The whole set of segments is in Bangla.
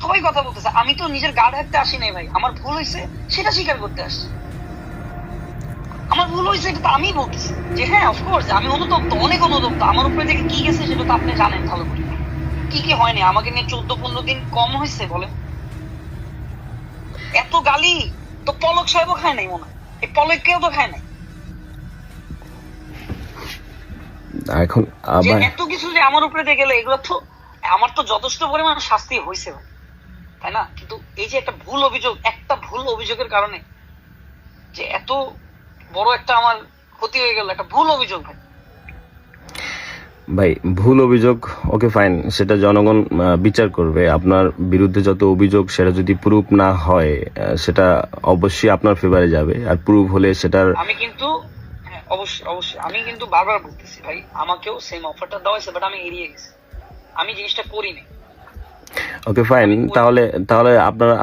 সবাই কথা বলতেছে, আমি তো নিজের গা ঢাকতে আসি নাই ভাই, আমার ভুল হয়েছে সেটা স্বীকার করতে আসছি। আমার ভুল হয়েছে এটা তো আমি বলতেছি যে হ্যাঁ অফকোর্স আমি অনুতপ্ত, অনেক অনুতপ্ত। আমার উপরে থেকে কি গেছে সেটা তো আপনি জানেন ভালো করে। কি কি হয়নি আমাকে নিয়ে 14-15 দিন কম হয়েছে বলেন? এত গালি তো পলক সাহেবও খায় নাই মনে হয়, এই পলক কেউ তো খায় নাই। এখন যে আবার এত কিছু যে আমার উপরে দিয়ে গেল, এগুলো তো আমার তো যথেষ্ট পরিমাণ শাস্তি হয়েছে ভাই, তাই না? কিন্তু এই যে একটা ভুল অভিযোগ, একটা ভুল অভিযোগের কারণে যে এত বড় একটা আমার ক্ষতি হয়ে গেল, একটা ভুল অভিযোগ ভাই। ভাই ভুল অভিযোগ, ওকে ফাইন, সেটা জনগণ বিচার করবে। আপনার বিরুদ্ধে যত অভিযোগ সেটা যদি প্রুফ না হয় সেটা অবশ্যই আপনার ফেভারে যাবে, আর প্রুফ হলে সেটার আমি কিন্তু হ্যাঁ, অবশ্যই অবশ্যই আমি কিন্তু বারবার বলতেছি ভাই, আমাকেও সেম অফারটা দেওয়া হয়েছে, বাট আমি এড়িয়ে গেছি, আমি জিনিসটা করিনি। Okay fine. তাহলে তাহলে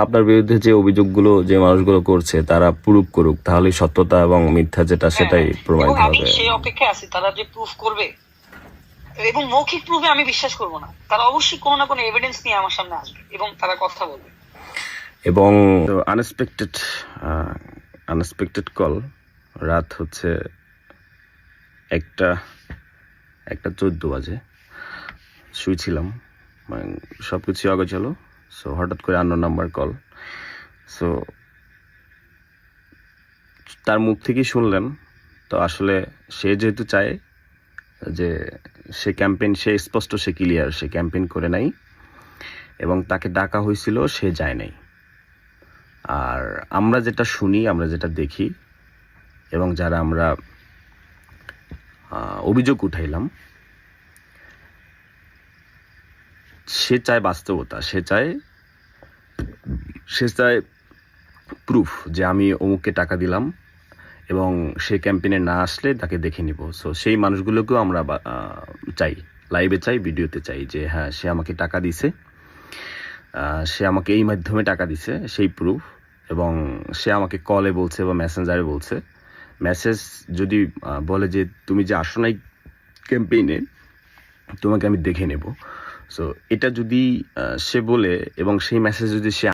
আপনার বিরুদ্ধে যে অভিযোগগুলো যে মানুষগুলো করছে তারা প্রুফ করুক, তাহলে সত্যতা এবং মিথ্যা যেটা হ্যাঁ সেটাই হ্যাঁ, এবং প্রমাণিত আমি হবে। সেই অপেক্ষায় আছি তারা যে প্রুফ করবে, এবং মৌখিক প্রুফে আমি বিশ্বাস করবো না, তারা অবশ্যই কোনো না কোনো এভিডেন্স নিয়ে আমার সামনে আসবে এবং তারা কথা বলবে। এবং আনএক্সপেক্টেড কল, রাত হচ্ছে 1টা 14 বাজে, শুয়েছিলাম, মানে সব কিছু অগোছালো। সো হঠাৎ করে আননোন নাম্বার কল। সো তার মুখ থেকেই শুনলেন, তো আসলে সে যেহেতু চায় যে সে স্পষ্ট, সে ক্লিয়ার, সে ক্যাম্পেইন করে নাই এবং তাকে ডাকা হয়েছিল, সে যায় নাই। আর আমরা যেটা শুনি, আমরা যেটা দেখি এবং যারা আমরা অভিযোগ উঠাইলাম, সে চায় বাস্তবতা, সে চায় প্রুফ যে আমি অমুককে টাকা দিলাম এবং সে ক্যাম্পেইনে না আসলে তাকে দেখে নিব। সো সেই মানুষগুলোকেও আমরা চাই, লাইভে চাই, ভিডিওতে চাই যে হ্যাঁ সে আমাকে টাকা দিছে, সে আমাকে এই মাধ্যমে টাকা দিছে, সেই প্রুফ। এবং সে আমাকে কলে বলছে বা মেসেঞ্জারে বলছে, মেসেজ যদি বলে যে তুমি যে আসো নাই ক্যাম্পেইনে, তোমাকে আমি দেখে নেব। সো এটা যদি সে বলে এবং সেই মেসেজ যদি সে